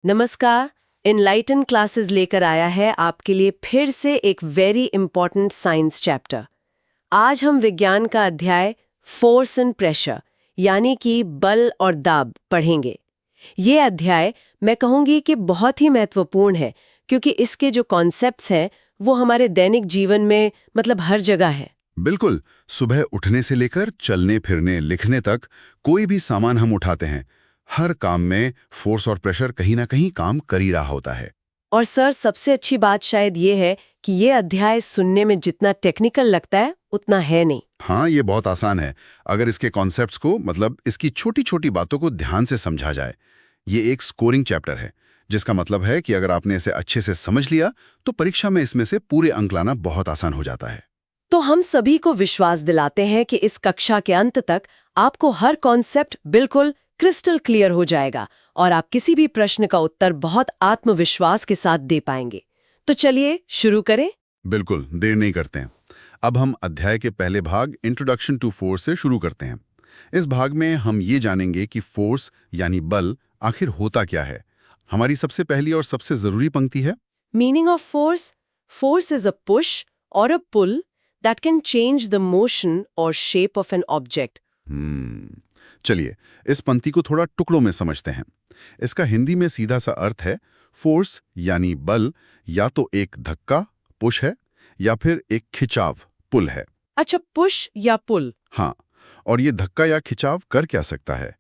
नमस्कार। Enlighten classes लेकर आया है आपके लिए फिर से एक वेरी इंपॉर्टेंट साइंस चैप्टर। आज हम विज्ञान का अध्याय फोर्स एंड प्रेशर यानी कि बल और दाब पढ़ेंगे। ये अध्याय मैं कहूँगी कि बहुत ही महत्वपूर्ण है क्योंकि इसके जो कॉन्सेप्ट्स हैं वो हमारे दैनिक जीवन में मतलब हर जगह है। बिल्कुल। सुबह उठने से लेकर चलने फिरने लिखने तक कोई भी सामान हम उठाते हैं, हर काम में फोर्स और प्रेशर कहीं ना कहीं काम कर ही रहा होता है। और सर सबसे अच्छी बात शायद ये है कि ये अध्याय सुनने में जितना टेक्निकल लगता है उतना है नहीं। हाँ, ये बहुत आसान है अगर इसके कॉन्सेप्ट्स को मतलब इसकी छोटी छोटी बातों को ध्यान से समझा जाए। ये एक स्कोरिंग चैप्टर है, जिसका मतलब है कि अगर आपने इसे अच्छे से समझ लिया तो परीक्षा में इसमें से पूरे अंक लाना बहुत आसान हो जाता है। तो हम सभी को विश्वास दिलाते हैं कि इस कक्षा के अंत तक आपको हर कॉन्सेप्ट बिल्कुल क्रिस्टल क्लियर हो जाएगा और आप किसी भी प्रश्न का उत्तर बहुत आत्मविश्वास के साथ दे पाएंगे। तो चलिए शुरू करें। बिल्कुल, देर नहीं करते हैं। अब हम अध्याय के पहले भाग इंट्रोडक्शन टू फोर्स से शुरू करते हैं। इस भाग में हम ये जानेंगे कि फोर्स यानी बल आखिर होता क्या है। हमारी सबसे पहली और सबसे जरूरी पंक्ति है meaning of force. Force is a push और a pull that can change the motion और शेप ऑफ एन ऑब्जेक्ट। चलिए इस पंक्ति को थोड़ा टुकड़ों में समझते हैं। इसका हिंदी में सीधा सा अर्थ है फोर्स यानी बल या तो एक धक्का पुश है या फिर एक खिंचाव पुल है। अच्छा, पुश या पुल। हाँ, और ये धक्का या खिंचाव कर क्या सकता है?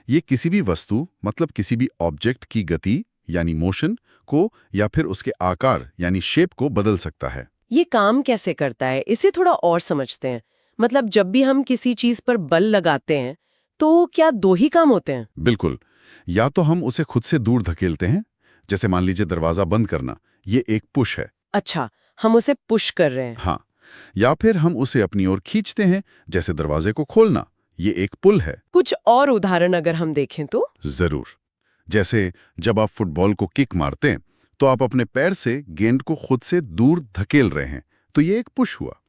ये किसी भी वस्तु मतलब किसी भी ऑब्जेक्ट की गति यानी मोशन को या फिर उसके आकार यानी शेप को बदल सकता है। ये काम कैसे करता है इसे थोड़ा और समझते हैं। मतलब जब भी हम किसी चीज पर बल लगाते हैं तो क्या दो ही काम होते हैं? बिल्कुल, या तो हम उसे खुद से दूर धकेलते हैं, जैसे मान लीजिए दरवाजा बंद करना, ये एक पुश है। अच्छा, हम उसे पुश कर रहे हैं। हाँ, या फिर हम उसे अपनी ओर खींचते हैं, जैसे दरवाजे को खोलना, ये एक पुल है। कुछ और उदाहरण अगर हम देखें तो? जरूर। जैसे जब आप फुटबॉल को किक मारते हैं तो आप अपने पैर से गेंद को खुद से दूर धकेल रहे हैं, तो ये एक पुश हुआ।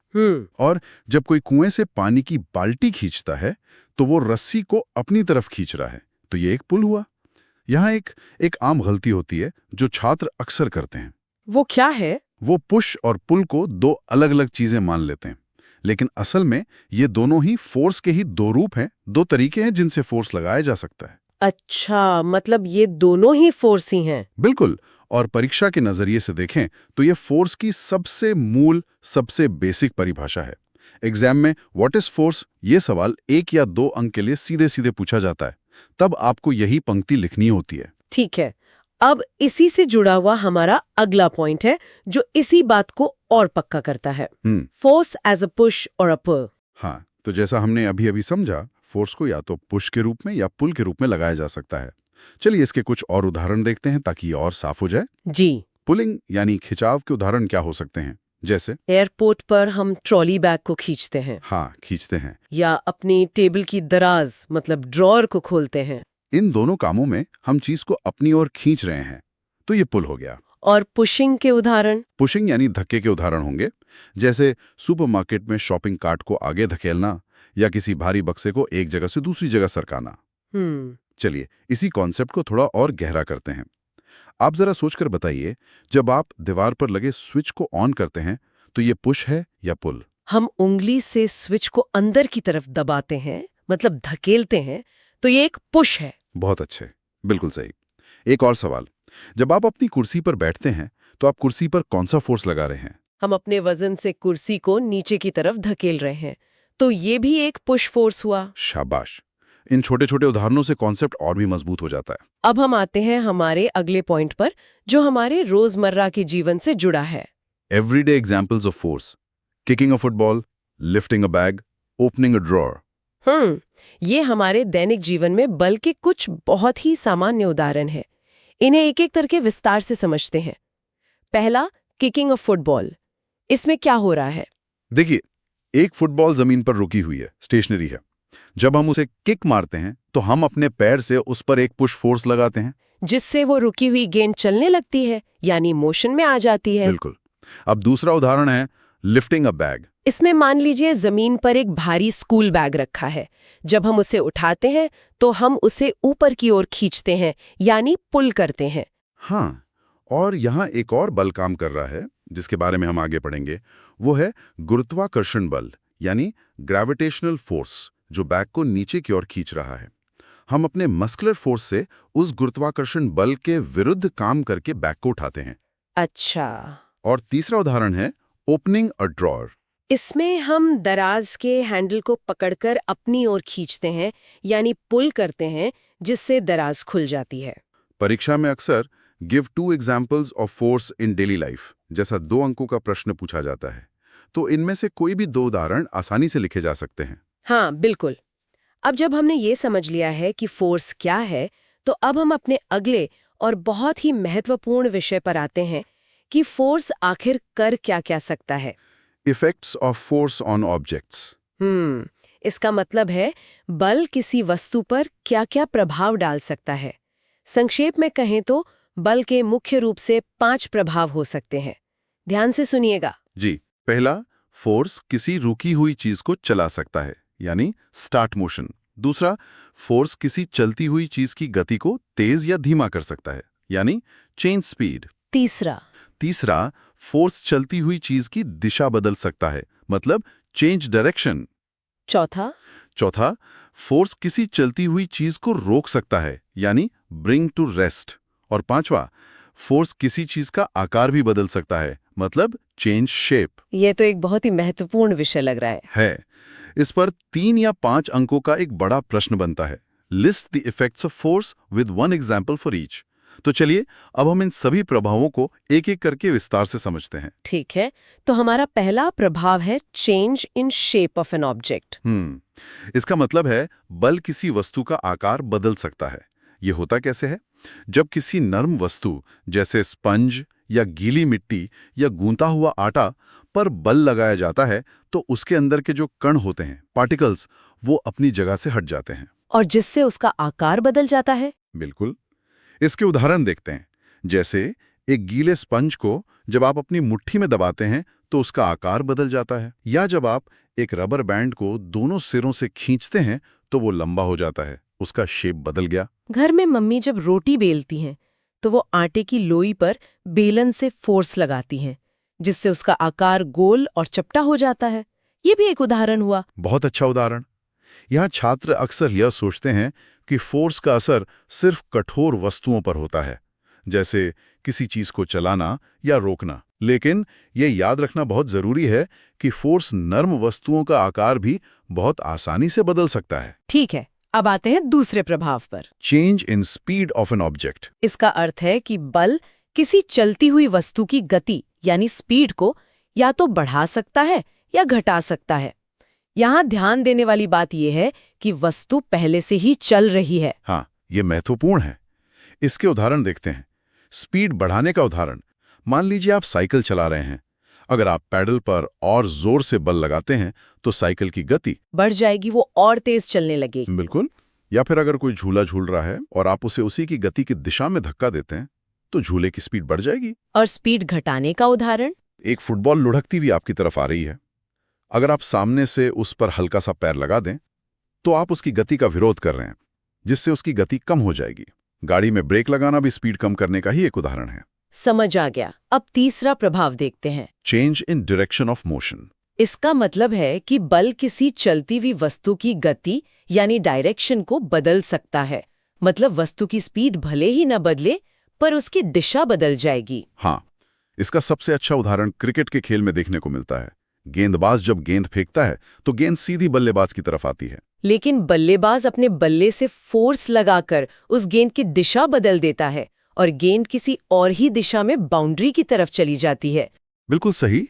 और जब कोई कुएं से पानी की बाल्टी खींचता है तो वो रस्सी को अपनी तरफ खींच रहा है, तो ये एक पुल हुआ। यहाँ एक आम गलती होती है जो छात्र अक्सर करते हैं। वो क्या है? वो पुश और पुल को दो अलग अलग चीजें मान लेते हैं, लेकिन असल में ये दोनों ही फोर्स के ही दो रूप हैं, दो तरीके हैं जिनसे फोर्स लगाया जा सकता है। अच्छा, मतलब ये दोनों ही फोर्स ही हैं। बिल्कुल। और परीक्षा के नजरिए से देखें तो ये फोर्स की सबसे मूल सबसे बेसिक परिभाषा है। एग्जाम में व्हाट इज फोर्स ये सवाल 1 या 2 अंक के लिए सीधे सीधे पूछा जाता है, तब आपको यही पंक्ति लिखनी होती है। ठीक है, अब इसी से जुड़ा हुआ हमारा अगला पॉइंट है जो इसी बात को और पक्का करता है। फोर्स एज अ पुश और अ पुल। हाँ, तो जैसा हमने अभी अभी समझा, फोर्स को या तो पुश के रूप में या पुल के रूप में लगाया जा सकता है। चलिए इसके कुछ और उदाहरण देखते हैं ताकि ये और साफ हो जाए। जी। पुलिंग यानी खिंचाव के उदाहरण क्या हो सकते हैं? जैसे एयरपोर्ट पर हम ट्रॉली बैग को खींचते हैं। हाँ, खींचते हैं। या अपनी टेबल की दराज मतलब ड्रॉअर को खोलते हैं। इन दोनों कामों में हम चीज को अपनी ओर खींच रहे हैं, तो ये पुल हो गया। और पुशिंग के उदाहरण? पुशिंग यानी धक्के के उदाहरण होंगे, जैसे सुपरमार्केट में शॉपिंग कार्ट को आगे धकेलना या किसी भारी बक्से को एक जगह से दूसरी जगह सरकाना। चलिए इसी कॉन्सेप्ट को थोड़ा और गहरा करते हैं। आप जरा सोचकर बताइए, जब आप दीवार पर लगे स्विच को ऑन करते हैं तो ये पुश है या पुल? हम उंगली से स्विच को अंदर की तरफ दबाते हैं मतलब धकेलते हैं, तो ये एक पुश है। बहुत अच्छे, बिल्कुल सही। एक और सवाल, जब आप अपनी कुर्सी पर बैठते हैं तो आप कुर्सी पर कौन सा फोर्स लगा रहे हैं? हम अपने वजन से कुर्सी को नीचे की तरफ धकेल रहे हैं, तो ये भी एक पुश फोर्स हुआ। शाबाश। इन छोटे छोटे उदाहरणों से कॉन्सेप्ट और भी मजबूत हो जाता है। अब हम आते हैं हमारे अगले पॉइंट पर जो हमारे रोजमर्रा के जीवन से जुड़ा है। Everyday examples of force, kicking a football, lifting a bag, opening a drawer. ये हमारे दैनिक जीवन में बल के कुछ बहुत ही सामान्य उदाहरण हैं। इन्हें एक एक करके विस्तार से समझते हैं। पहला, किकिंग अ फुटबॉल। इसमें क्या हो रहा है? देखिए, एक फुटबॉल जमीन पर रुकी हुई है, स्टेशनरी है। जब हम उसे किक मारते हैं तो हम अपने पैर से उस पर एक पुश फोर्स लगाते हैं, जिससे वो रुकी हुई गेंद चलने लगती है यानी मोशन में आ जाती है। बिल्कुल। अब दूसरा उदाहरण है लिफ्टिंग अ बैग। इसमें मान लीजिए जमीन पर एक भारी स्कूल बैग रखा है। जब हम उसे उठाते हैं तो हम उसे ऊपर की ओर खींचते हैं यानी पुल करते हैं। हाँ, और यहाँ एक और बल काम कर रहा है जिसके बारे में हम आगे पढ़ेंगे। वो है गुरुत्वाकर्षण बल, यानी ग्रेविटेशनल फोर्स, जो बैग को नीचे की ओर खींच रहा है। हम अपने मस्कुलर फोर्स से उस गुरुत्वाकर्षण बल के विरुद्ध काम करके बैग को उठाते हैं। अच्छा। और तीसरा उदाहरण है ओपनिंग अ ड्रॉअर। इसमें हम दराज के हैंडल को पकड़कर अपनी ओर खींचते हैं, यानी पुल करते हैं, जिससे दराज खुल जाती है। परीक्षा में अक्सर give 2 examples of force in daily life जैसा 2 अंकों का प्रश्न पूछा जाता है। तो इनमें से कोई भी 2 उदाहरण आसानी से लिखे जा सकते हैं। हाँ, बिल्कुल। अब जब हमने ये समझ लिया है कि फोर्स क्या है, तो अब हम अपने अगले और बहुत ही महत्वपूर्ण विषय पर आते हैं कि फोर्स आखिर कर क्या-क्या सकता है। Effects of force on objects. इसका मतलब है बल किसी वस्तु पर क्या-क्या प्रभाव डाल सकता है। संक्षेप में कहें तो बल के मुख्य रूप से 5 प्रभाव हो सकते हैं। ध्यान से सुनिएगा। जी, पहला, फोर्स किसी रुकी हुई चीज को चला सकता है, यानी स्टार्ट मोशन। दूसरा, फोर्स किसी चलती हुई चीज की गति को तेज या धीमा कर सकता है, यानी चेंज स्पीड। तीसरा, फोर्स चलती हुई चीज की दिशा बदल सकता है, मतलब चेंज डायरेक्शन। चौथा, फोर्स किसी चलती हुई चीज को रोक सकता है, यानी ब्रिंग टू रेस्ट। और पांचवा, फोर्स किसी चीज का आकार भी बदल सकता है, मतलब चेंज शेप। ये तो एक बहुत ही महत्वपूर्ण विषय लग रहा है। इस पर 3 या 5 अंकों का एक बड़ा प्रश्न बनता है। List the effects of force with 1 example for each. तो चलिए अब हम इन सभी प्रभावों को एक एक करके विस्तार से समझते हैं। ठीक है, तो हमारा पहला प्रभाव है change in shape of an object. इसका मतलब है बल किसी वस्तु का आकार बदल सकता है। ये होता कैसे है? जब किसी नर्म वस्तु जैसे स्पंज या गीली मिट्टी या गूंथा हुआ आटा पर बल लगाया जाता है तो उसके अंदर के जो कण होते हैं, पार्टिकल्स, वो अपनी जगह से हट जाते हैं। और जिससे उसका आकार बदल जाता है। बिल्कुल। इसके उदाहरण देखते हैं। जैसे एक गीले स्पंज को जब आप अपनी मुट्ठी में दबाते हैं तो उसका आकार बदल जाता है, या जब आप एक रबर बैंड को दोनों सिरों से खींचते हैं तो वो लंबा हो जाता है, उसका शेप बदल गया। घर में मम्मी जब रोटी बेलती हैं तो वो आटे की लोई पर बेलन से फोर्स लगाती हैं, जिससे उसका आकार गोल और चपटा हो जाता है। ये भी एक उदाहरण हुआ। बहुत अच्छा उदाहरण। यहाँ छात्र अक्सर यह सोचते हैं कि फोर्स का असर सिर्फ कठोर वस्तुओं पर होता है, जैसे किसी चीज को चलाना या रोकना। लेकिन ये याद रखना बहुत जरूरी है कि फोर्स नर्म वस्तुओं का आकार भी बहुत आसानी से बदल सकता है। ठीक है, अब आते हैं दूसरे प्रभाव पर। Change in speed of an object. इसका अर्थ है कि बल किसी चलती हुई वस्तु की गति यानी स्पीड को या तो बढ़ा सकता है या घटा सकता है। यहाँ ध्यान देने वाली बात यह है कि वस्तु पहले से ही चल रही है। हाँ, ये महत्वपूर्ण है। इसके उदाहरण देखते हैं। स्पीड बढ़ाने का उदाहरण, मान लीजिए आप साइकिल चला रहे हैं। अगर आप पैडल पर और जोर से बल लगाते हैं तो साइकिल की गति बढ़ जाएगी, वो और तेज चलने लगेगी। बिल्कुल। या फिर अगर कोई झूला झूल रहा है और आप उसे उसी की गति की दिशा में धक्का देते हैं तो झूले की स्पीड बढ़ जाएगी। और स्पीड घटाने का उदाहरण, एक फुटबॉल लुढ़कती हुई आपकी तरफ आ रही है। अगर आप सामने से उस पर हल्का सा पैर लगा दें तो आप उसकी गति का विरोध कर रहे हैं, जिससे उसकी गति कम हो जाएगी। गाड़ी में ब्रेक लगाना भी स्पीड कम करने का ही एक उदाहरण है। समझ आ गया। अब तीसरा प्रभाव देखते हैं, change in direction of motion. इसका मतलब है कि बल किसी चलती हुई वस्तु की गति यानी डायरेक्शन को बदल सकता है। मतलब वस्तु की स्पीड भले ही न बदले, पर उसकी दिशा बदल जाएगी। हाँ, इसका सबसे अच्छा उदाहरण क्रिकेट के खेल में देखने को मिलता है। गेंदबाज जब गेंद फेंकता है तो गेंद सीधी बल्लेबाज की तरफ आती है, लेकिन बल्लेबाज अपने बल्ले से फोर्स लगाकर उस गेंद की दिशा बदल देता है और गेंद किसी और ही दिशा में बाउंड्री की तरफ चली जाती है। बिल्कुल सही।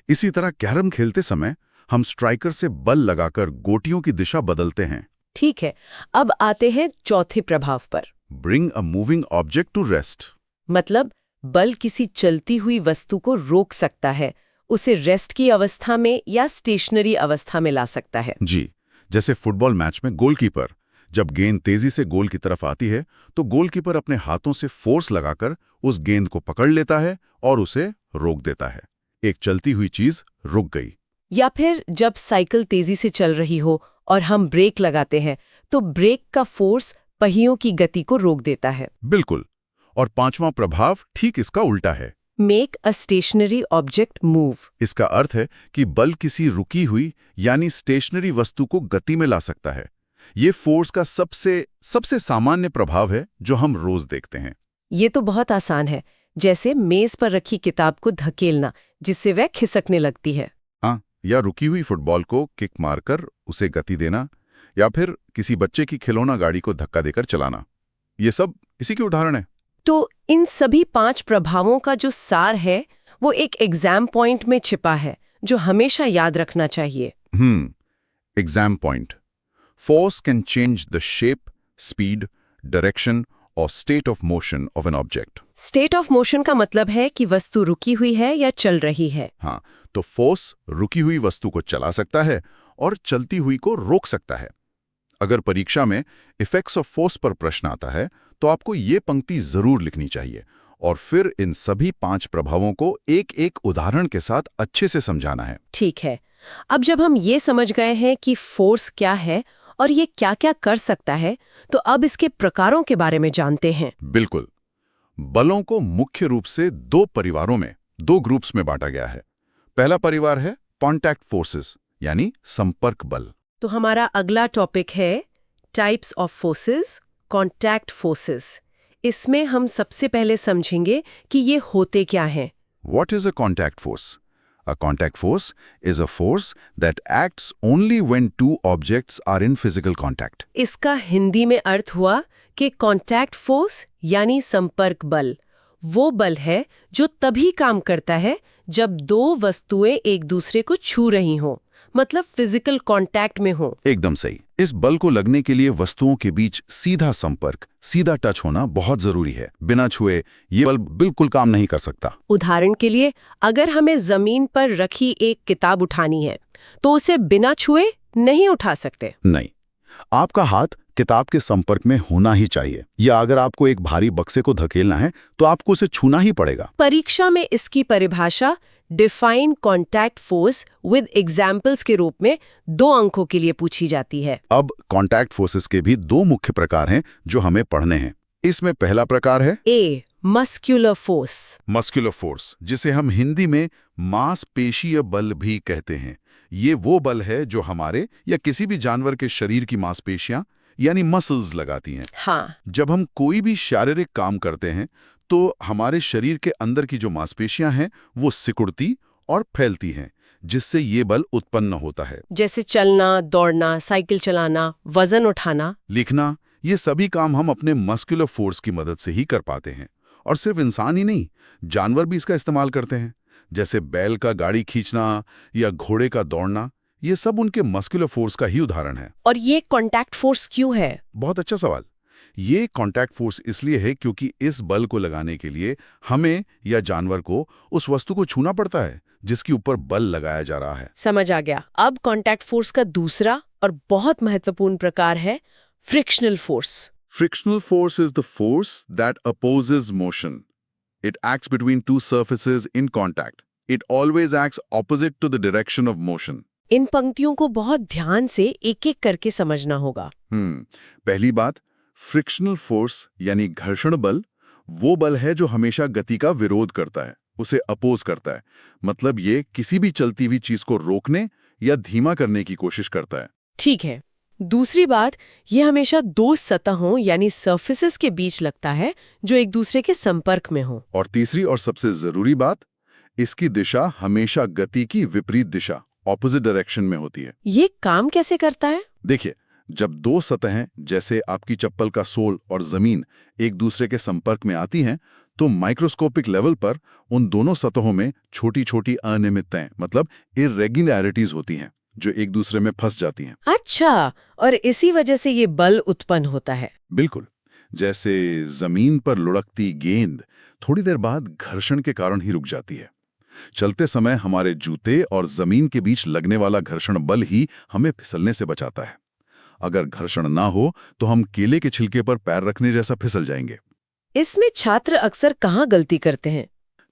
इसी तरह कैरम खेलते समय हम स्ट्राइकर से बल लगाकर गोटियों की दिशा बदलते हैं। ठीक है, अब आते हैं चौथे प्रभाव पर। Bring a moving object to rest. मतलब बल किसी चलती हुई वस्तु को रोक सकता है, उसे रेस्ट की अवस्था में या स्टेशनरी अवस्था में ला सकता है। जी, जैसे फुटबॉल मैच में गोलकीपर जब गेंद तेजी से गोल की तरफ आती है तो गोलकीपर अपने हाथों से फोर्स लगाकर उस गेंद को पकड़ लेता है और उसे रोक देता है। एक चलती हुई चीज रुक गई। या फिर जब साइकिल तेजी से चल रही हो और हम ब्रेक लगाते हैं तो ब्रेक का फोर्स पहियों की गति को रोक देता है। बिल्कुल। और पांचवा प्रभाव ठीक इसका उल्टा है। Make a stationary object move. इसका अर्थ है कि बल किसी रुकी हुई यानी स्टेशनरी वस्तु को गति में ला सकता है। ये फोर्स का सबसे सामान्य प्रभाव है जो हम रोज देखते हैं। ये तो बहुत आसान है, जैसे मेज पर रखी किताब को धकेलना जिससे वह खिसकने लगती है। हाँ, या रुकी हुई फुटबॉल को किक मारकर उसे गति देना, या फिर किसी बच्चे की खिलौना गाड़ी को धक्का देकर चलाना। ये सब इसी के उदाहरण हैं। तो इन सभी 5 प्रभावों का जो सार है वो एक एग्जाम पॉइंट में छिपा है जो हमेशा याद रखना चाहिए। Exam point. Force can change the shape, speed, direction और state of motion of an object. State of motion का मतलब है कि वस्तु रुकी हुई है या चल रही है। हाँ, तो फोर्स रुकी हुई वस्तु को चला सकता है और चलती हुई को रोक सकता है। अगर परीक्षा में इफेक्ट्स ऑफ फोर्स पर प्रश्न आता है तो आपको ये पंक्ति जरूर लिखनी चाहिए और फिर इन सभी 5 प्रभावों को एक एक उदाहरण के साथ अच्छे से समझाना है। ठीक है, अब जब हम ये समझ गए हैं कि फोर्स क्या है और ये क्या-क्या कर सकता है, तो अब इसके प्रकारों के बारे में जानते हैं। बिल्कुल। बलों को मुख्य रूप से 2 परिवारों में, 2 ग्रुप्स में बांटा गया है। पहला परिवार है कॉन्टैक्ट फोर्सेस यानी संपर्क बल। तो हमारा अगला टॉपिक है types of forces, contact forces. इसमें हम सबसे पहले समझेंगे कि ये होते क्या हैं। What is a contact force? A contact force is a force that acts only when 2 objects are in physical contact. इसका हिंदी में अर्थ हुआ कि कॉन्टैक्ट फोर्स यानी संपर्क बल वो बल है जो तभी काम करता है जब 2 वस्तुएं एक दूसरे को छू रही हों, मतलब फिजिकल कांटेक्ट में हो। एकदम सही। इस बल को लगने के लिए वस्तुओं के बीच सीधा संपर्क, सीधा टच होना बहुत जरूरी है। बिना छुए ये बल बिल्कुल काम नहीं कर सकता। उदाहरण के लिए, अगर हमें जमीन पर रखी एक किताब उठानी है तो उसे बिना छुए नहीं उठा सकते। नहीं, आपका हाथ किताब के संपर्क में होना ही चाहिए, या अगर आपको एक भारी बक्से को धकेलना है तो आपको उसे छूना ही पड़ेगा। परीक्षा में इसकी परिभाषा define contact force with examples के रूप में 2 अंकों के लिए पूछी जाती है। अब कॉन्टैक्ट फोर्सेस के भी 2 मुख्य प्रकार हैं जो हमें पढ़ने हैं। इसमें पहला प्रकार है ए, मस्क्यूलर फोर्स। मस्कुलर फोर्स, जिसे हम हिंदी में मांसपेशीय बल भी कहते हैं। ये वो बल है जो हमारे या किसी भी जानवर के शरीर की मांसपेशियां यानी मसल्स लगाती हैं। हाँ, जब हम कोई भी शारीरिक काम करते हैं तो हमारे शरीर के अंदर की जो मांसपेशियां हैं वो सिकुड़ती और फैलती हैं, जिससे ये बल उत्पन्न होता है। जैसे चलना, दौड़ना, साइकिल चलाना, वजन उठाना, लिखना, ये सभी काम हम अपने मस्कुलर फोर्स की मदद से ही कर पाते हैं। और सिर्फ इंसान ही नहीं, जानवर भी इसका इस्तेमाल करते हैं। जैसे बैल का गाड़ी खींचना या घोड़े का दौड़ना, ये सब उनके मस्कुलर फोर्स का ही उदाहरण है। और ये कॉन्टैक्ट फोर्स क्यों है? बहुत अच्छा सवाल। ये कॉन्टैक्ट फोर्स इसलिए है क्योंकि इस बल को लगाने के लिए हमें या जानवर को उस वस्तु को छूना पड़ता है जिसके ऊपर बल लगाया जा रहा है। समझ आ गया। अब कॉन्टैक्ट फोर्स का दूसरा और बहुत महत्वपूर्ण प्रकार है frictional force. Frictional force is the force that opposes motion. It acts between 2 surfaces in contact. It always acts opposite to the direction of motion. इन पंक्तियों को बहुत ध्यान से एक-एक करके समझना होगा। पहली बात, फ्रिक्शनल फोर्स यानी घर्षण बल वो बल है जो हमेशा गति का विरोध करता है, उसे अपोज करता है। मतलब ये किसी भी चलती हुई चीज को रोकने या धीमा करने की कोशिश करता है। ठीक है। दूसरी बात, ये हमेशा 2 सतहों यानी सर्फेसेस के बीच लगता है जो एक दूसरे के संपर्क में हो। और तीसरी और सबसे जरूरी बात, इसकी दिशा हमेशा गति की विपरीत दिशा, ऑपोजिट डायरेक्शन में होती है। ये काम कैसे करता है? देखिए, जब 2 सतहें जैसे आपकी चप्पल का सोल और जमीन एक दूसरे के संपर्क में आती हैं, तो माइक्रोस्कोपिक लेवल पर उन दोनों सतहों में छोटी छोटी अनियमितताएं, मतलब इरेगुलैरिटीज होती हैं जो एक दूसरे में फंस जाती हैं। अच्छा, और इसी वजह से ये बल उत्पन्न होता है। बिल्कुल। जैसे जमीन पर लुढ़कती गेंद थोड़ी देर बाद घर्षण के कारण ही रुक जाती है। चलते समय हमारे जूते और जमीन के बीच लगने वाला घर्षण बल ही हमें फिसलने से बचाता है। अगर घर्षण ना हो तो हम केले के छिलके पर पैर रखने जैसा फिसल जाएंगे। इसमें छात्र अक्सर कहाँ गलती करते हैं?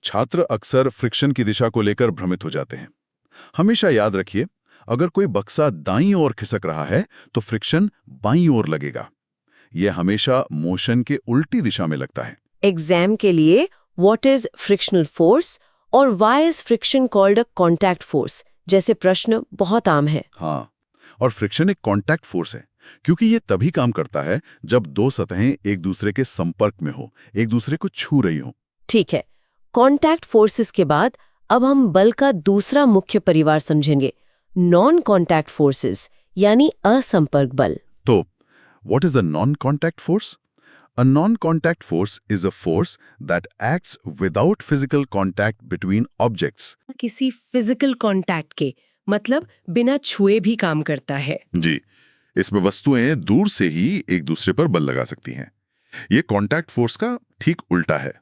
छात्र अक्सर फ्रिक्शन की दिशा को लेकर भ्रमित हो जाते हैं। हमेशा याद रखिए, अगर कोई बक्सा दाईं ओर खिसक रहा है तो फ्रिक्शन बाईं ओर लगेगा। यह हमेशा मोशन के उल्टी दिशा में लगता है। एग्जाम के लिए व्हाट इज फ्रिक्शनल फोर्स और why is friction called a contact force जैसे प्रश्न बहुत आम है। हाँ, और फ्रिक्शन एक कॉन्टैक्ट फोर्स है क्योंकि ये तभी काम करता है जब दो सतहें एक दूसरे के संपर्क में हो, एक दूसरे को छू रही हो। ठीक है, कॉन्टैक्ट फोर्सेस के बाद अब हम बल का दूसरा मुख्य परिवार समझेंगे, नॉन कॉन्टैक्ट फोर्सेस यानी असंपर्क बल। तो what is a non-contact force? A non-contact force is a force that acts without physical contact between objects. किसी फिजिकल कॉन्टैक्ट के मतलब बिना छुए भी काम करता है। जी, इसमें वस्तुएं दूर से ही एक दूसरे पर बल लगा सकती हैं। ये कॉन्टैक्ट फोर्स का ठीक उल्टा है।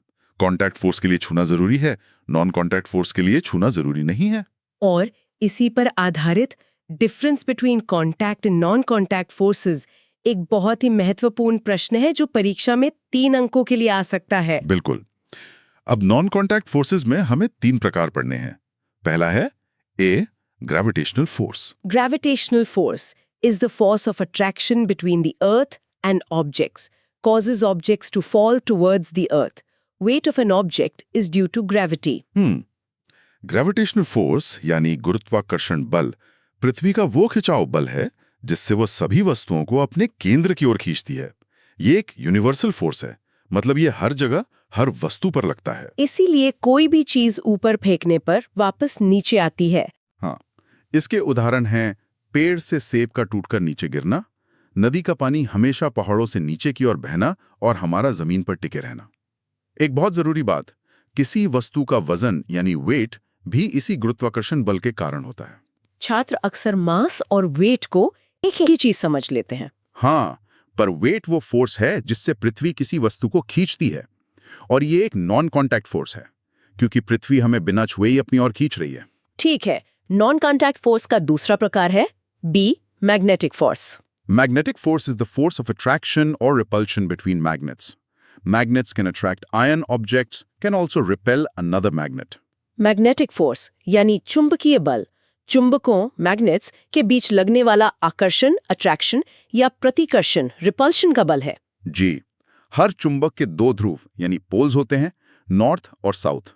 कॉन्टैक्ट फोर्स के लिए छूना जरूरी है, नॉन कॉन्टैक्ट फोर्स के लिए छूना जरूरी नहीं है। और इसी पर आधारित difference between contact and non contact forces एक बहुत ही महत्वपूर्ण प्रश्न है जो परीक्षा में 3 अंकों के लिए आ सकता है। बिल्कुल। अब नॉन कॉन्टैक्ट फोर्सेस में हमें 3 प्रकार पढ़ने हैं। पहला है A, gravitational force. Gravitational force is the force of attraction between the earth and objects, causes objects to fall towards the earth. Weight of an object is due to gravity. Gravitational force यानी गुरुत्वाकर्षण बल पृथ्वी का वो खिंचाव बल है जिससे वो सभी वस्तुओं को अपने केंद्र की ओर खींचती है। ये एक यूनिवर्सल फोर्स है, मतलब ये हर जगह हर वस्तु पर लगता है। इसीलिए कोई भी चीज ऊपर फेंकने पर वापस नीचे आती है। हाँ, इसके उदाहरण हैं पेड़ से सेब का टूटकर नीचे गिरना, नदी का पानी हमेशा पहाड़ों से नीचे की ओर बहना और हमारा जमीन पर टिके रहना। एक बहुत जरूरी बात, किसी वस्तु का वजन यानी वेट भी इसी गुरुत्वाकर्षण बल के कारण होता है। छात्र अक्सर मास और वेट को एक ही चीज समझ लेते हैं। हाँ, पर वेट वो फोर्स है जिससे पृथ्वी किसी वस्तु को खींचती है, और ये एक नॉन कॉन्टैक्ट फोर्स है क्योंकि पृथ्वी हमें बिना छुए ही अपनी ओर खींच रही है। ठीक है, नॉन कॉन्टैक्ट फोर्स का दूसरा प्रकार है B, magnetic force. Magnetic force is the force of attraction or repulsion between magnets. Magnets can attract iron objects, can also repel another magnet. Magnetic force यानी चुंबकीय बल चुंबकों मैग्नेट्स के बीच लगने वाला आकर्षण अट्रैक्शन या प्रतिकर्षण रिपल्शन का बल है। जी, हर चुंबक के 2 ध्रुव यानी पोल्स होते हैं, नॉर्थ और साउथ।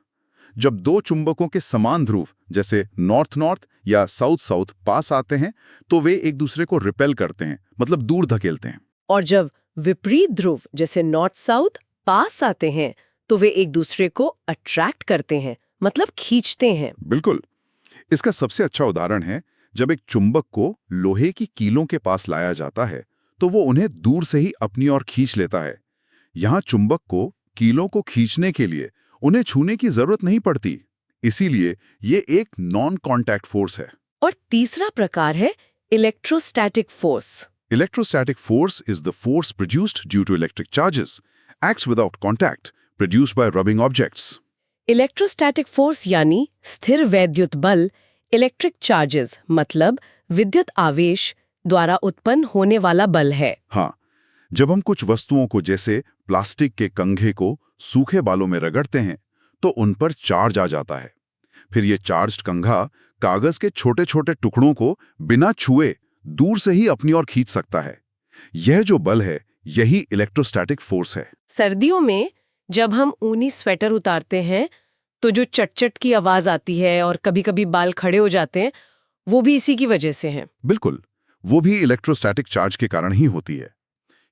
जब 2 चुंबकों के समान ध्रुव जैसे नॉर्थ नॉर्थ या साउथ साउथ पास आते हैं तो वे एक दूसरे को रिपेल करते हैं, मतलब दूर धकेलते हैं। और जब विपरीत ध्रुव जैसे नॉर्थ साउथ पास आते हैं तो वे एक दूसरे को अट्रैक्ट करते हैं, मतलब खींचते हैं। बिल्कुल। इसका सबसे अच्छा उदाहरण है जब एक चुंबक को लोहे की कीलों के पास लाया जाता है तो वो उन्हें दूर से ही अपनी ओर खींच लेता है। यहाँ चुंबक को कीलों को खींचने के लिए उन्हें छूने की जरूरत नहीं पड़ती, इसीलिए ये एक नॉन कॉन्टैक्ट फोर्स है। और तीसरा प्रकार है electrostatic force. Electrostatic force is the force produced due to electric charges, acts without contact, produced by rubbing objects. Electrostatic force यानी स्थिर वैद्युत बल इलेक्ट्रिक चार्जेस मतलब विद्युत आवेश द्वारा उत्पन्न होने वाला बल है। हाँ, जब हम कुछ वस्तुओं को जैसे प्लास्टिक के कंघे को सूखे बालों में रगड़ते हैं तो उन पर चार्ज आ जाता है। फिर ये चार्ज्ड कंघा कागज के छोटे छोटे टुकड़ों को बिना छुए दूर से ही अपनी ओर खींच सकता है। यह जो बल है यही इलेक्ट्रोस्टैटिक फोर्स है। सर्दियों में जब हम ऊनी स्वेटर उतारते हैं तो जो चटचट की आवाज आती है और कभी-कभी बाल खड़े हो जाते हैं, वो भी इसी की वजह से है। बिल्कुल, वो भी इलेक्ट्रोस्टैटिक चार्ज के कारण ही होती है।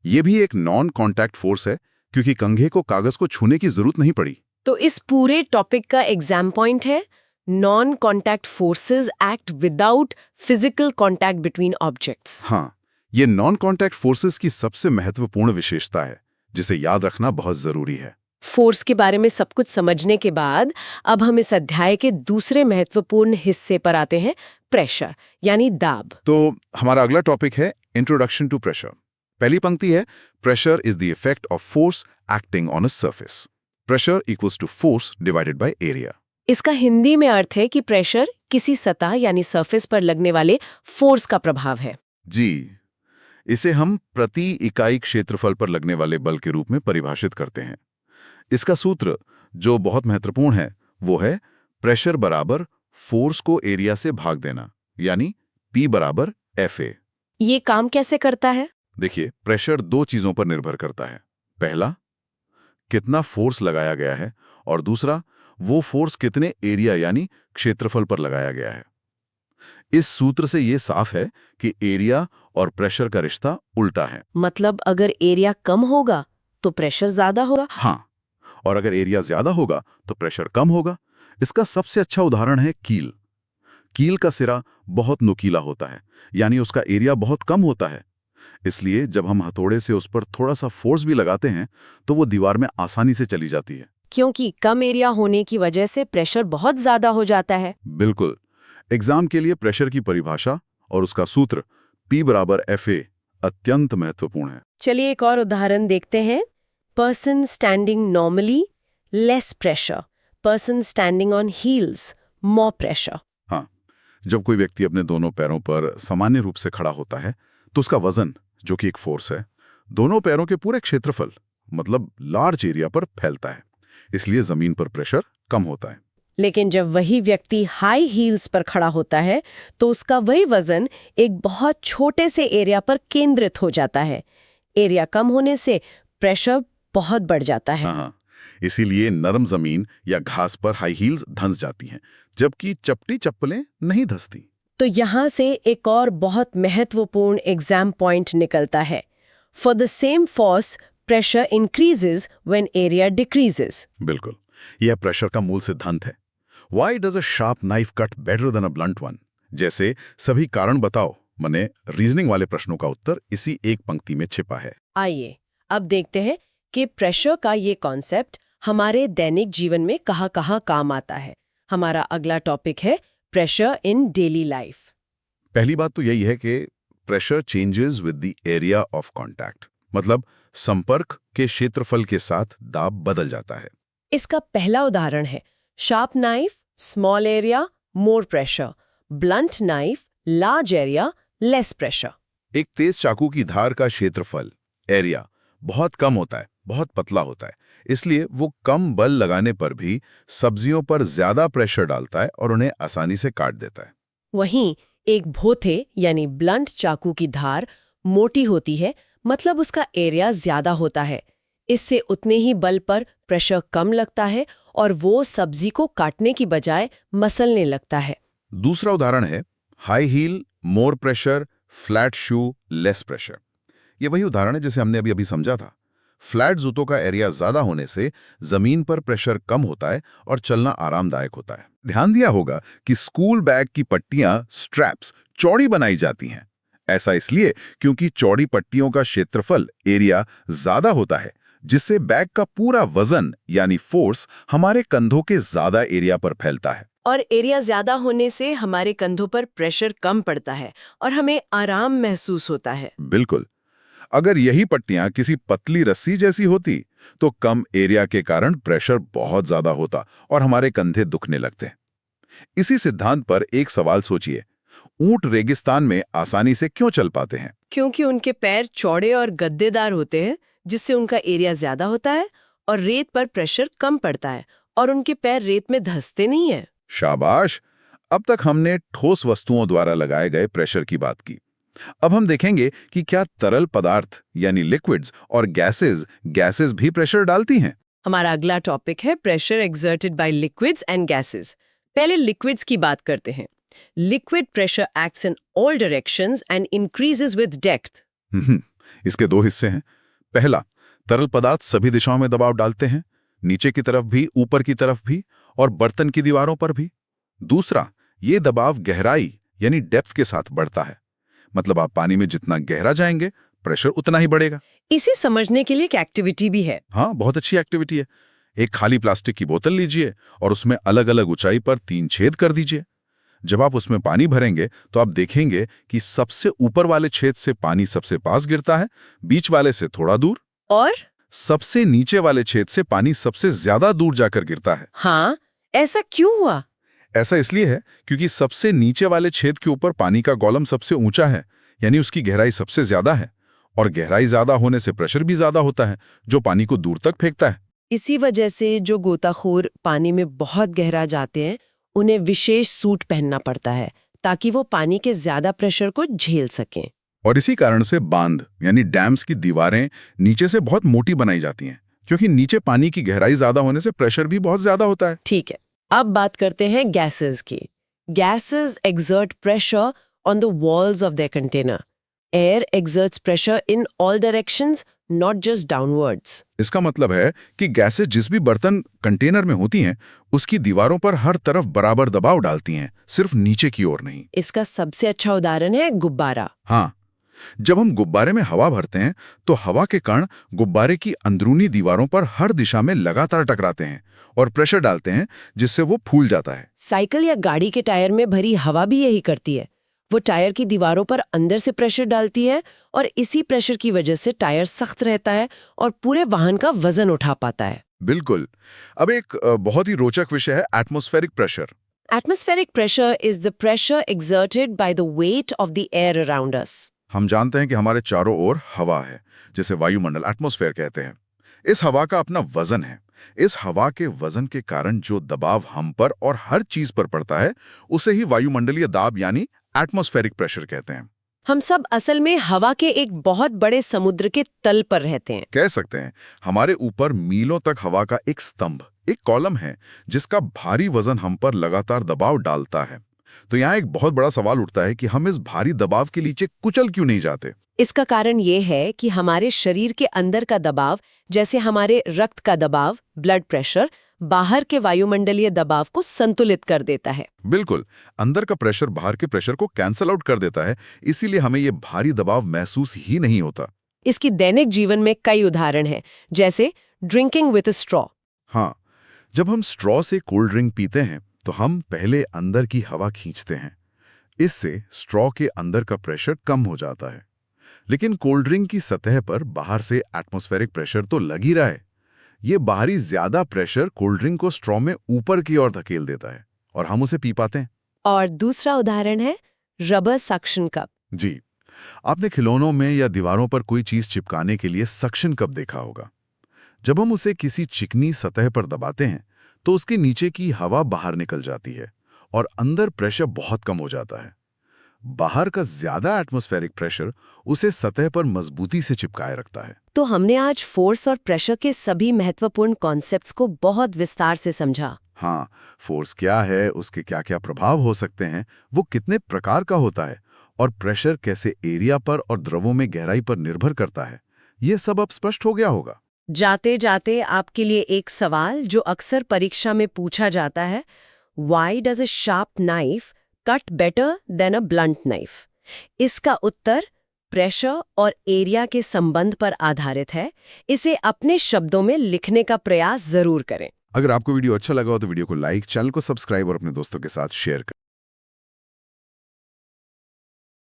ये भी एक नॉन कॉन्टैक्ट फोर्स है क्योंकि कंघे को कागज को छूने की जरूरत नहीं पड़ी। तो इस पूरे टॉपिक का एग्जाम पॉइंट है non contact forces act without physical contact between objects. हाँ, ये नॉन कॉन्टैक्ट फोर्सेस की सबसे महत्वपूर्ण विशेषता है जिसे याद रखना बहुत जरूरी है। फोर्स के बारे में सब कुछ समझने के बाद अब हम इस अध्याय के दूसरे महत्वपूर्ण हिस्से पर आते हैं, प्रेशर यानी दाब। तो हमारा अगला टॉपिक है इंट्रोडक्शन टू प्रेशर। पहली पंक्ति है pressure is the effect of force acting on a surface. Pressure equals to force divided by area. इसका हिंदी में अर्थ है कि प्रेशर किसी सतह यानी सरफेस पर लगने वाले फोर्स का प्रभाव है। जी, इसे हम प्रति इकाई क्षेत्रफल पर लगने वाले बल के रूप में परिभाषित करते हैं। इसका सूत्र जो बहुत महत्वपूर्ण है वो है प्रेशर बराबर फोर्स को एरिया से भाग देना, यानी P बराबर FA। ये काम कैसे करता है? देखिए, प्रेशर 2 चीजों पर निर्भर करता है। पहला, कितना फोर्स लगाया गया है, और दूसरा वो फोर्स कितने एरिया यानी क्षेत्रफल पर लगाया गया है। इस सूत्र से ये साफ है कि एरिया और प्रेशर का रिश्ता उल्टा है। मतलब अगर एरिया कम होगा तो प्रेशर ज्यादा होगा। हाँ, और अगर एरिया ज्यादा होगा तो प्रेशर कम होगा। इसका सबसे अच्छा उदाहरण है कील। कील का सिरा बहुत नुकीला होता है, यानी उसका एरिया बहुत कम होता है। इसलिए जब हम हथौड़े से उस पर थोड़ा सा फोर्स भी लगाते हैं तो वो दीवार में आसानी से चली जाती है। क्योंकि कम एरिया होने की वजह से प्रेशर बहुत ज्यादा हो जाता है। बिल्कुल। एग्जाम के लिए प्रेशर की परिभाषा और उसका सूत्र P = FA अत्यंत महत्वपूर्ण है। चलिए एक और उदाहरण देखते हैं। Person standing normally, less pressure. Person standing on heels, more pressure. हाँ, जब कोई व्यक्ति अपने दोनों पैरों पर सामान्य रूप से खड़ा होता है तो उसका वजन, जो कि एक फोर्स है, दोनों पैरों के पूरे क्षेत्रफल मतलब लार्ज एरिया पर फैलता है। इसलिए जमीन पर प्रेशर कम होता है। लेकिन जब वही व्यक्ति हाई हील्स पर खड़ा होता है तो उसका वही वजन एक बहुत छोटे से एरिया पर केंद्रित हो जाता है। एरिया कम होने से प्रेशर बहुत बढ़ जाता है। हाँ, इसीलिए नरम जमीन या घास पर हाई हील्स धंस जाती हैं, जबकि चपटी चप्पलें नहीं धंसती। तो यहाँ से एक और बहुत महत्वपूर्ण एग्जाम पॉइंट निकलता है। For the same force pressure increases when area decreases. बिल्कुल, यह प्रेशर का मूल सिद्धांत है। Why does a sharp knife cut better than a blunt one? जैसे सभी कारण बताओ मने रीजनिंग वाले प्रश्नों का उत्तर इसी एक पंक्ति में छिपा है। आइए अब देखते हैं कि प्रेशर का ये कॉन्सेप्ट हमारे दैनिक जीवन में कहाँ-कहाँ काम आता है। हमारा अगला टॉपिक है प्रेशर इन डेली लाइफ। पहली बात तो यही है कि pressure changes with the area of contact, मतलब संपर्क के क्षेत्रफल के साथ दाब बदल जाता है। इसका पहला उदाहरण है sharp knife, small area, more pressure. Blunt knife, large area, less pressure. एक तेज चाकू की धार का क्षेत्रफल एरिया बहुत कम होता है, बहुत पतला होता है, इसलिए वो कम बल लगाने पर भी सब्जियों पर ज्यादा प्रेशर डालता है और उन्हें आसानी से काट देता है। वहीं एक भोथे यानी ब्लंट चाकू की धार मोटी होती है, मतलब उसका एरिया ज्यादा होता है। इससे उतने ही बल पर प्रेशर कम लगता है और वो सब्जी को काटने की बजाय मसलने लगता है। दूसरा उदाहरण है high heel, more pressure, flat shoe, less pressure. ये वही उदाहरण है जिसे हमने अभी अभी समझा था। फ्लैट जूतों का एरिया ज्यादा होने से जमीन पर प्रेशर कम होता है और चलना आरामदायक होता है। ध्यान दिया होगा कि स्कूल बैग की पट्टियां, स्ट्रैप्स, चौड़ी बनाई जाती हैं। ऐसा इसलिए क्योंकि चौड़ी पट्टियों का क्षेत्रफल एरिया ज्यादा होता है, जिससे बैग का पूरा वजन यानी फोर्स हमारे कंधों के ज्यादा एरिया पर फैलता है। और एरिया ज्यादा होने से हमारे कंधों पर प्रेशर कम पड़ता है और हमें आराम महसूस होता है। बिल्कुल। अगर यही पट्टियां किसी पतली रस्सी जैसी होती तो कम एरिया के कारण प्रेशर बहुत ज्यादा होता और हमारे कंधे दुखने लगते। इसी सिद्धांत पर एक सवाल सोचिए, ऊंट रेगिस्तान में आसानी से क्यों चल पाते हैं? क्योंकि उनके पैर चौड़े और गद्देदार होते हैं, जिससे उनका एरिया ज्यादा होता है और रेत पर प्रेशर कम पड़ता है और उनके पैर रेत में धंसते नहीं है। शाबाश! अब तक हमने ठोस वस्तुओं द्वारा लगाए गए प्रेशर की बात की। अब हम देखेंगे कि क्या तरल पदार्थ यानी लिक्विड्स और गैसेस भी प्रेशर डालती हैं। हमारा अगला टॉपिक है pressure exerted by liquids and gases. पहले लिक्विड्स की बात करते हैं। Liquid pressure acts in all directions and increases with depth. इसके दो हिस्से हैं। पहला, तरल पदार्थ सभी दिशाओं में दबाव डालते हैं, नीचे की तरफ भी, ऊपर की तरफ भी और बर्तन की दीवारों पर भी। दूसरा, ये दबाव गहराई यानी डेप्थ के साथ बढ़ता है, मतलब आप पानी में जितना गहरा जाएंगे प्रेशर उतना ही बढ़ेगा। इसे समझने के लिए एक एक्टिविटी भी है। हाँ, बहुत अच्छी एक्टिविटी है। एक खाली प्लास्टिक की बोतल लीजिए और उसमें अलग अलग ऊंचाई पर 3 छेद कर दीजिए। जब आप उसमें पानी भरेंगे तो आप देखेंगे कि सबसे ऊपर वाले छेद से पानी सबसे पास गिरता है, बीच वाले से थोड़ा दूर, और सबसे नीचे वाले छेद से पानी सबसे ज्यादा दूर जाकर गिरता है। हाँ, ऐसा क्यों हुआ? ऐसा इसलिए है क्योंकि सबसे नीचे वाले छेद के ऊपर पानी का कॉलम सबसे ऊंचा है, यानी उसकी गहराई सबसे ज्यादा है, और गहराई ज्यादा होने से प्रेशर भी ज्यादा होता है, जो पानी को दूर तक फेंकता है। इसी वजह से जो गोताखोर पानी में बहुत गहरा जाते हैं, उन्हें विशेष सूट पहनना पड़ता है ताकि वो पानी के ज्यादा प्रेशर को झेल सकें। और इसी कारण से बांध यानी डैम्स की दीवारें नीचे से बहुत मोटी बनाई जाती हैं, क्योंकि नीचे पानी की गहराई ज्यादा होने से प्रेशर भी बहुत ज्यादा होता है। ठीक है, अब बात करते हैं गैसेस की। Gases exert pressure on the walls of their container. Air exerts pressure in all directions, not just downwards. इसका मतलब है कि गैसें जिस भी बर्तन कंटेनर में होती हैं, उसकी दीवारों पर हर तरफ बराबर दबाव डालती हैं, सिर्फ नीचे की ओर नहीं। इसका सबसे अच्छा उदाहरण है गुब्बारा। हाँ, जब हम गुब्बारे में हवा भरते हैं तो हवा के कण गुब्बारे की अंदरूनी दीवारों पर हर दिशा में लगातार टकराते हैं और प्रेशर डालते हैं, जिससे वो फूल जाता है। साइकिल या गाड़ी के टायर में भरी हवा भी यही करती है। वो टायर की दीवारों पर अंदर से प्रेशर डालती है और इसी प्रेशर की वजह से टायर सख्त रहता है और पूरे वाहन का वजन उठा पाता है। बिल्कुल। अब एक बहुत ही रोचक विषय है atmospheric pressure. Atmospheric pressure is the pressure exerted by the weight of the air around us. हम जानते हैं कि हमारे चारों ओर हवा है, जिसे वायुमंडल एटमॉस्फेयर कहते हैं। इस हवा का अपना वजन है। इस हवा के वजन के कारण जो दबाव हम पर और हर चीज पर पड़ता है, उसे ही वायुमंडलीय दाब यानी एटमॉस्फेरिक प्रेशर कहते हैं। हम सब असल में हवा के एक बहुत बड़े समुद्र के तल पर रहते हैं। कह सकते हैं हमारे ऊपर मीलों तक हवा का एक स्तंभ, एक कॉलम है, जिसका भारी वजन हम पर लगातार दबाव डालता है। तो यहाँ एक बहुत बड़ा सवाल उठता है कि हम इस भारी दबाव के नीचे कुचल क्यों नहीं जाते? इसका कारण ये है कि हमारे शरीर के अंदर का दबाव, जैसे हमारे रक्त का दबाव, ब्लड प्रेशर, बाहर के वायुमंडलीय दबाव को संतुलित कर देता है। बिल्कुल, अंदर का प्रेशर बाहर के प्रेशर को कैंसल आउट कर देता है, इसीलिए हमें ये भारी दबाव महसूस ही नहीं होता। इसकी दैनिक जीवन में कई उदाहरण हैं, जैसे ड्रिंकिंग विद अ स्ट्रॉ। हाँ, जब हम स्ट्रॉ से कोल्ड ड्रिंक पीते हैं तो हम पहले अंदर की हवा खींचते हैं। इससे स्ट्रॉ के अंदर का प्रेशर कम हो जाता है। लेकिन कोल्ड ड्रिंक की सतह पर बाहर से एटमॉस्फेरिक प्रेशर तो लग ही रहा है। ये बाहरी ज्यादा प्रेशर कोल्ड ड्रिंक को स्ट्रॉ में ऊपर की ओर धकेल देता है और हम उसे पी पाते हैं। और दूसरा उदाहरण है रबर सक्शन कप। जी, आपने खिलौनों में या दीवारों पर कोई चीज चिपकाने के लिए सक्शन कप देखा होगा। जब हम उसे किसी चिकनी सतह पर दबाते हैं तो उसके नीचे की हवा बाहर निकल जाती है और अंदर प्रेशर बहुत कम हो जाता है। बाहर का ज्यादा एटमॉस्फेरिक प्रेशर उसे सतह पर मजबूती से चिपकाए रखता है। तो हमने आज फोर्स और प्रेशर के सभी महत्वपूर्ण कॉन्सेप्ट्स को बहुत विस्तार से समझा। हाँ, फोर्स क्या है, उसके क्या क्या प्रभाव हो सकते हैं, वो कितने प्रकार का होता है और प्रेशर कैसे एरिया पर और द्रवों में गहराई पर निर्भर करता है, ये सब अब स्पष्ट हो गया होगा। जाते जाते आपके लिए एक सवाल जो अक्सर परीक्षा में पूछा जाता है, Why does a sharp knife cut better than a blunt knife? इसका उत्तर प्रेशर और एरिया के संबंध पर आधारित है। इसे अपने शब्दों में लिखने का प्रयास जरूर करें। अगर आपको वीडियो अच्छा लगा हो तो वीडियो को लाइक, चैनल को सब्सक्राइब और अपने दोस्तों के साथ शेयर करें।